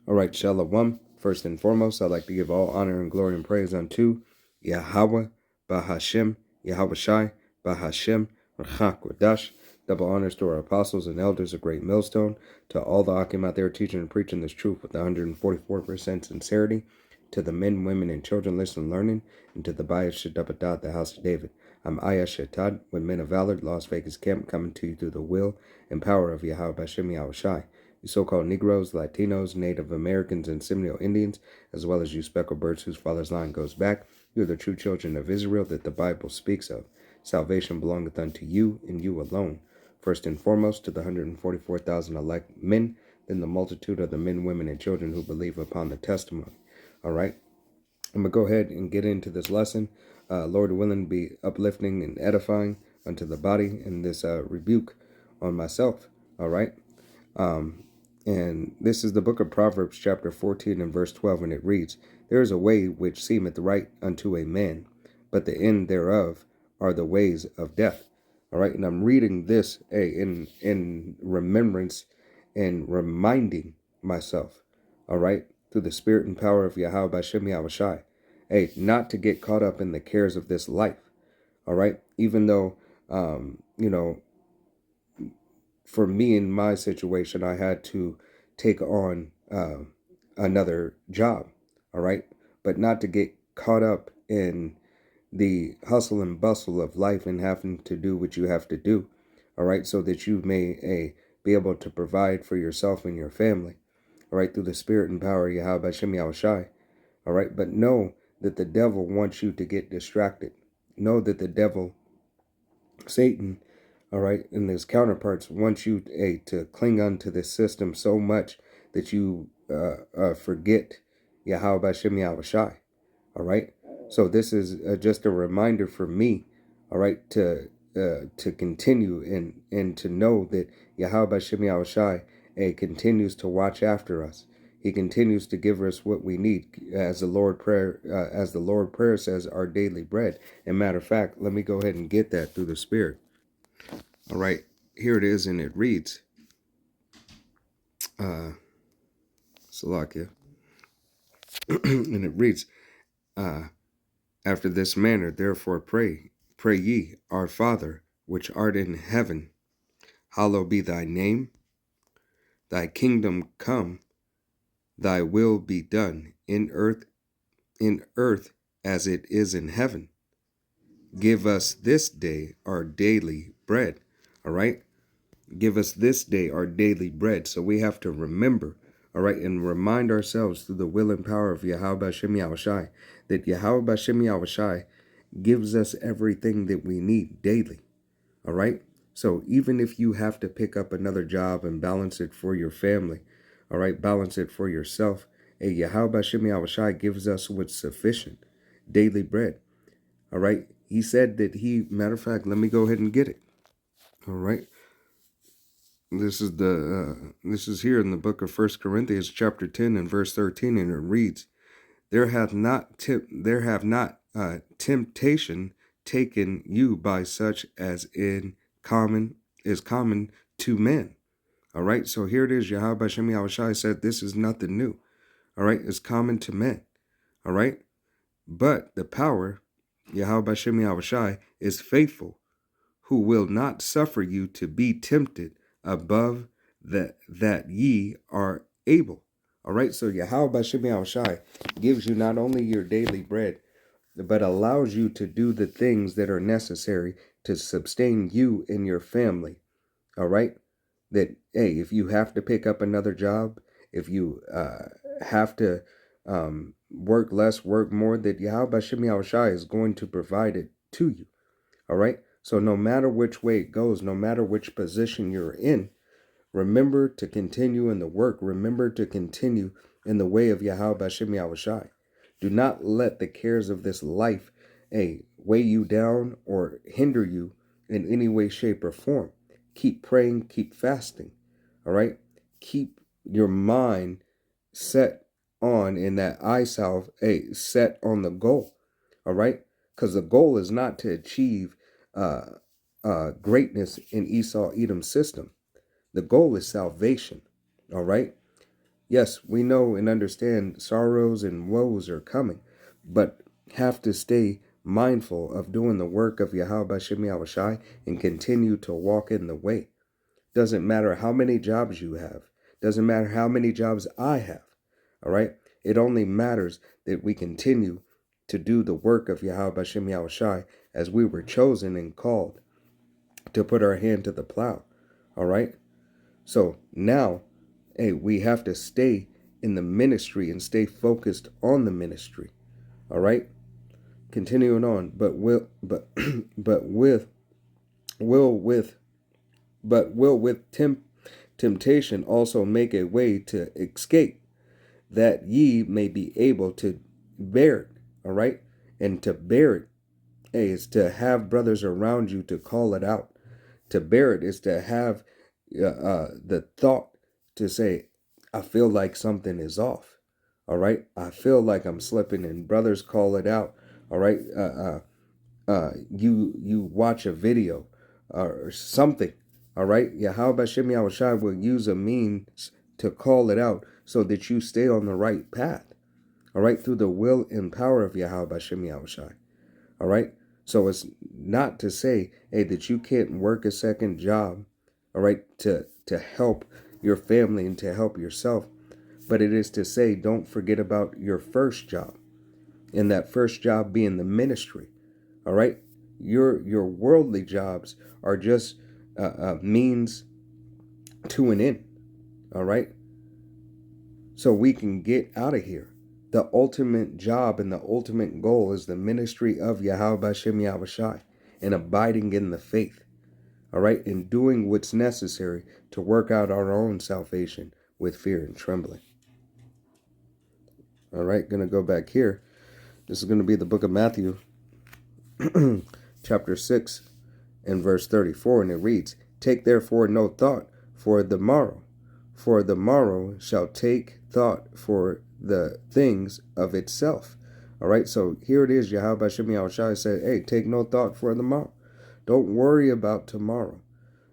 All right, Shalom. First and foremost, I'd like to give all honor and glory and praise unto Yahweh, Bahashem, Yahweh Shai, Bahashem, Rachak Wadash. Double honors to our apostles and elders of Great Millstone, to all the Akim out there teaching and preaching this truth with 144% sincerity, to the men, women, and children listening and learning, and to the Bayah Shadabadat, the house of David. I'm Ayah Shetad, with men of valor, Las Vegas camp, coming to you through the will and power of Yahweh Bahashem, Yahweh Shai. You so-called Negroes, Latinos, Native Americans, and Seminole Indians, as well as you speckled birds whose father's line goes back, you are the true children of Israel that the Bible speaks of. Salvation belongeth unto you, and you alone. First and foremost, to the 144,000 elect men, then the multitude of the men, women, and children who believe upon the testimony. All right? I'm going to go ahead and get into this lesson. Lord willing, be uplifting and edifying unto the body in this rebuke on myself. All right? And this is the book of Proverbs, chapter 14 and verse 12, and it reads, There is a way which seemeth right unto a man, but the end thereof are the ways of death. All right, and I'm reading this in remembrance and reminding myself, all right, through the spirit and power of Yahweh Bashem Yahweh Shai, not to get caught up in the cares of this life, all right, even though, for me in my situation, I had to take on another job, all right? But not to get caught up in the hustle and bustle of life and having to do what you have to do, all right? So that you may be able to provide for yourself and your family, all right? Through the spirit and power of Yahweh Hashem Yahweh Shai, all right? But know that the devil wants you to get distracted. Know that the devil, Satan, all right, and his counterparts want you to cling on to this system so much that you forget Yahweh Bashem Yahweh Shai, all right? So this is just a reminder for me, all right, to continue and to know that Yahweh Bashem Yahweh Shai continues to watch after us. He continues to give us what we need, as the Lord prayer says, our daily bread. And matter of fact, let me go ahead and get that through the Spirit. All right, here it is, and it reads, Salakia, and it reads, after this manner, therefore pray ye, our Father, which art in heaven, hallowed be thy name, thy kingdom come, thy will be done in earth as it is in heaven. Give us this day our daily bread. All right, give us this day our daily bread. So we have to remember, all right, and remind ourselves through the will and power of Yahweh Bashem Yahweh Shai that Yahweh Bashem Yahweh Shai gives us everything that we need daily, all right? So even if you have to pick up another job and balance it for your family, all right, balance it for yourself, Yahweh Bashem Yahweh Shai gives us what's sufficient, daily bread, all right? He said that matter of fact, let me go ahead and get it, all right? This is here in the book of 1 Corinthians chapter 10 and verse 13, and it reads, There have not temptation taken you by such as is common to men. All right, so here it is. Yahweh Hashem Yahweh Shai said this is nothing new. All right, it's common to men. All right, but the power, Yahweh Hashem Yahweh Shai, is faithful, who will not suffer you to be tempted above that ye are able. All right, so Yahweh Bashem Yahweh Shai gives you not only your daily bread, but allows you to do the things that are necessary to sustain you and your family. All right, that, if you have to pick up another job, if you have to work less, work more, that Yahweh Bashem Yahweh Shai is going to provide it to you. All right, so no matter which way it goes, no matter which position you're in, remember to continue in the work. Remember to continue in the way of Yahweh Bashem Yahweh Shai. Do not let the cares of this life weigh you down or hinder you in any way, shape, or form. Keep praying, keep fasting. All right, keep your mind set on in that eye salve, set on the goal. All right, because the goal is not to achieve greatness in Esau Edom's system. The goal is salvation, all right? Yes, we know and understand sorrows and woes are coming, but have to stay mindful of doing the work of Yahweh Bashem Yahushai and continue to walk in the way. Doesn't matter how many jobs you have. Doesn't matter how many jobs I have. All right? It only matters that we continue to do the work of Yahweh Bashem Yahushai as we were chosen and called to put our hand to the plow. All right? So now, hey, we have to stay in the ministry and stay focused on the ministry. All right? Continuing on, but will with temptation also make a way to escape, that ye may be able to bear it. All right? And to bear it, hey, is to have brothers around you to call it out. To bear it is to have the thought to say, I feel like something is off. All right? I feel like I'm slipping, and brothers call it out. All right? You watch a video or something. All right? Yahweh Bashem Yahushai will use a means to call it out so that you stay on the right path. All right? Through the will and power of Yahweh Bashem Yahushai. All right? So it's not to say, hey, that you can't work a second job, all right, to help your family and to help yourself. But it is to say, don't forget about your first job. And that first job being the ministry. All right? Your worldly jobs are just means to an end. All right? So we can get out of here. The ultimate job and the ultimate goal is the ministry of Yahweh Bashem Yahushai and abiding in the faith. All right? And doing what's necessary to work out our own salvation with fear and trembling. All right? Going to go back here. This is going to be the book of Matthew, chapter 6 and verse 34. And it reads, Take therefore no thought for the morrow shall take thought for the things of itself. All right, so here it is. Yahweh Bashem Yahushai said, hey, take no thought for the morrow. Don't worry about tomorrow.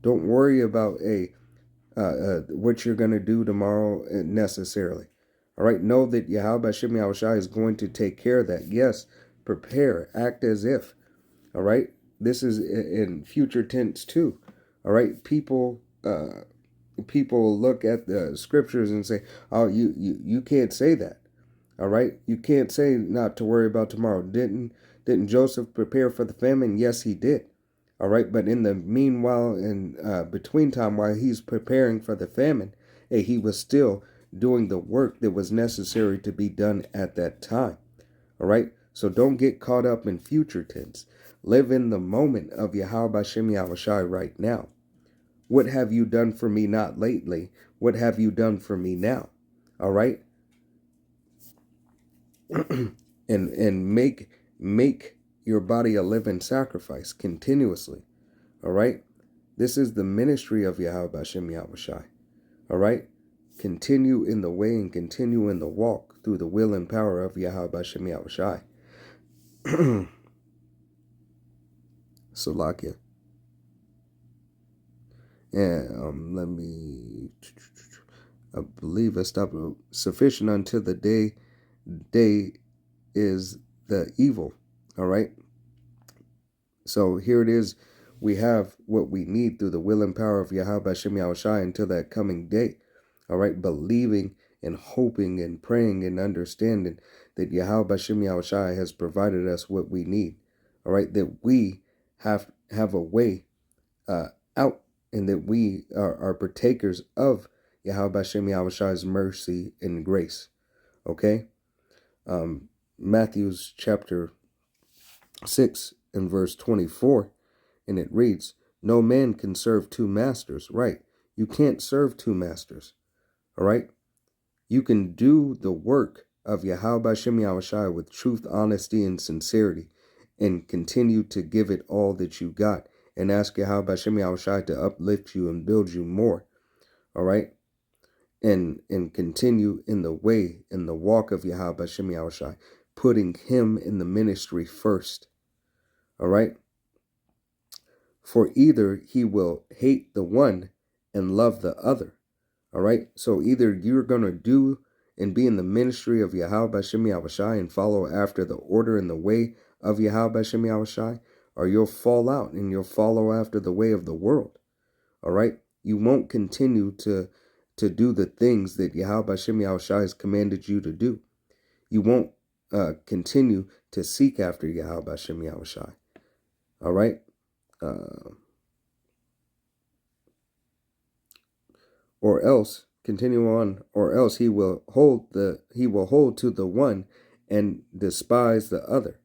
Don't worry about what you're going to do tomorrow necessarily. All right, know that Yahweh Bashem Yahushai is going to take care of that. Yes, prepare, act as if. All right, this is in future tense too. All right, people look at the scriptures and say, oh, you can't say that. All right, you can't say not to worry about tomorrow. Didn't Joseph prepare for the famine? Yes, he did. All right, but in the meanwhile, in between time while he's preparing for the famine, he was still doing the work that was necessary to be done at that time. All right, so don't get caught up in future tense. Live in the moment of Yahweh Bashem Yahushai right now. What have you done for me not lately? What have you done for me now? All right? and make your body a living sacrifice continuously. All right? This is the ministry of Yahweh Bashem Yahushai. All right? Continue in the way and continue in the walk through the will and power of Yahweh Bashem Yahushai. Salakia. And let me, I believe I stopped. Sufficient until the day is the evil. All right. So here it is. We have what we need through the will and power of Yahweh Bashem Yahushai until that coming day. All right. Believing and hoping and praying and understanding that Yahweh Bashem Yahushai has provided us what we need. All right. That we have a way out. And that we are partakers of Yahweh Bashem Yahushai's mercy and grace. Okay? Matthew's chapter 6 and verse 24. And it reads, No man can serve two masters. Right. You can't serve two masters. All right? You can do the work of Yahweh Bashem Yahushai with truth, honesty, and sincerity. And continue to give it all that you got. And ask Yahweh Bashem Yahushai to uplift you and build you more. All right? And continue in the way, in the walk of Yahweh Bashem Yahushai, putting him in the ministry first. All right? For either he will hate the one and love the other. All right. So either you're going to do and be in the ministry of Yahweh Bashem Yahushai and follow after the order and the way of Yahweh Bashem Yahushai, or you'll fall out and you'll follow after the way of the world. All right. You won't continue to do the things that Yahweh Bashem Yahushai has commanded you to do. You won't continue to seek after Yahweh Bashem Yahushai. All right. Or else continue on, or else he will hold to the one and despise the other.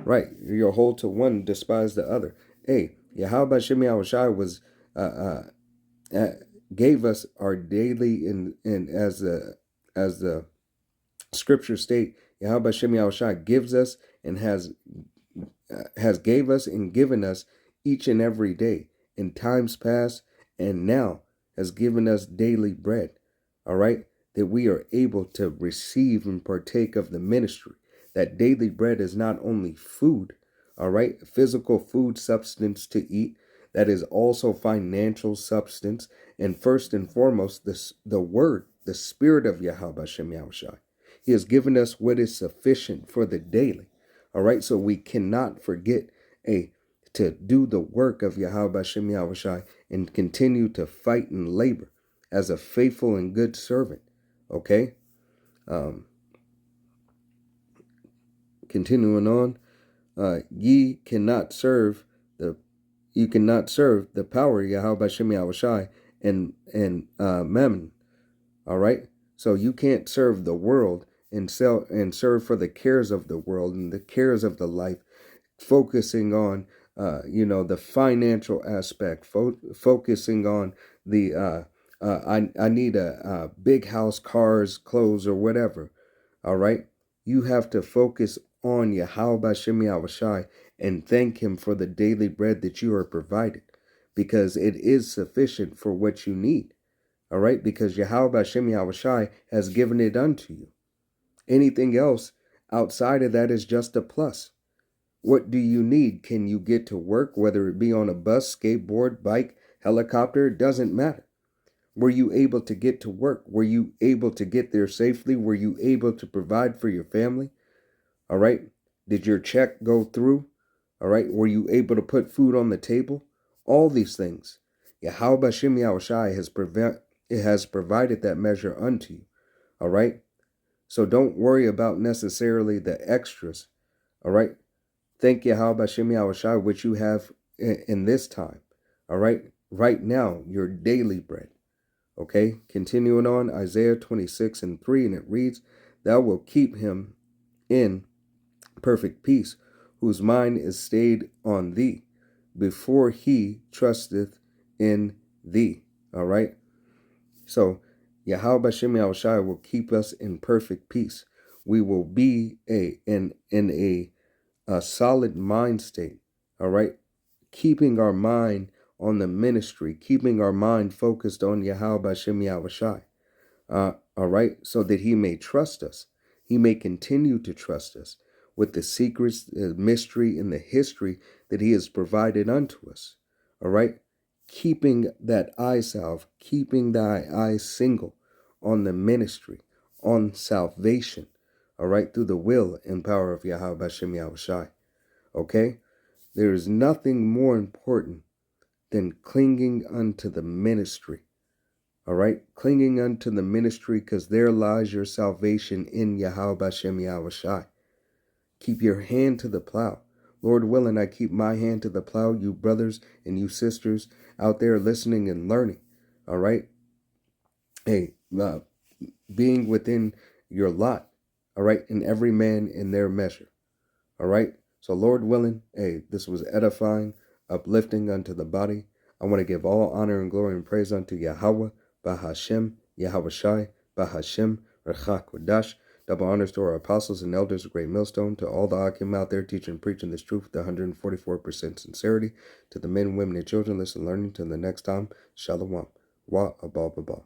Right, you'll hold to one, despise the other. Hey, Yahweh Bashem Yahushai was gave us our daily and as the scriptures state, Yahweh Bashem Yahushai gives us and has gave us and given us each and every day in times past and now has given us daily bread, all right, that we are able to receive and partake of the ministry. That daily bread is not only food, all right, physical food substance to eat, that is also financial substance, and first and foremost, the word, the spirit of Yahweh Hashem Yahushai. He has given us what is sufficient for the daily, all right, so we cannot forget to do the work of Yahweh Hashem Yahushai and continue to fight and labor as a faithful and good servant. Okay? Continuing on, you cannot serve the power of Yahweh Hashem Yahushai and Mammon. All right? So you can't serve the world and serve for the cares of the world and the cares of the life, focusing on the financial aspect, focusing on the I need a big house, cars, clothes, or whatever. All right, you have to focus on Yahweh Bashem Yahushai and thank Him for the daily bread that you are provided, because it is sufficient for what you need. All right, because Yahweh Bashem Yahushai has given it unto you. Anything else outside of that is just a plus. What do you need? Can you get to work, whether it be on a bus, skateboard, bike, helicopter? It doesn't matter. Were you able to get to work? Were you able to get there safely? Were you able to provide for your family? All right. Did your check go through? All right. Were you able to put food on the table? All these things. Yahweh Bashem Yahushai has provided that measure unto you. All right. So don't worry about necessarily the extras. All right. Thank Yahweh Bashem Yahushai, which you have in this time. All right. Right now, your daily bread. Okay. Continuing on, Isaiah 26:3, and it reads, "Thou wilt keep him in perfect peace, whose mind is stayed on thee, before he trusteth in thee." All right. So Yahweh Bashem Yahushai will keep us in perfect peace. We will be in a solid mind state. All right. Keeping our mind on the ministry, keeping our mind focused on Yahweh Bashem Yahushai. All right. So that He may trust us. He may continue to trust us with the secrets, the mystery, and the history that He has provided unto us. All right. Keeping that eye salve, keeping thy eyes single on the ministry, on salvation. All right. Through the will and power of Yahweh Bashem Yahushai. Okay. There is nothing more important than clinging unto the ministry. All right, clinging unto the ministry, because there lies your salvation in Yahweh Bashem Yahushai. Keep your hand to the plow. Lord willing, I keep my hand to the plow, you brothers and you sisters out there listening and learning. All right. Hey, being within your lot. All right. And every man in their measure. All right. So Lord willing, hey, this was edifying, uplifting unto the body. I want to give all honor and glory and praise unto Yahweh, Bahashem, Yahushai, Bahashem, Rechak Wadash. Double honors to our apostles and elders of Great Millstone, to all the Akim out there teaching and preaching this truth with 144% sincerity, to the men, women, and children listening and learning. Till the next time, Shalom. Wa Abba Baba.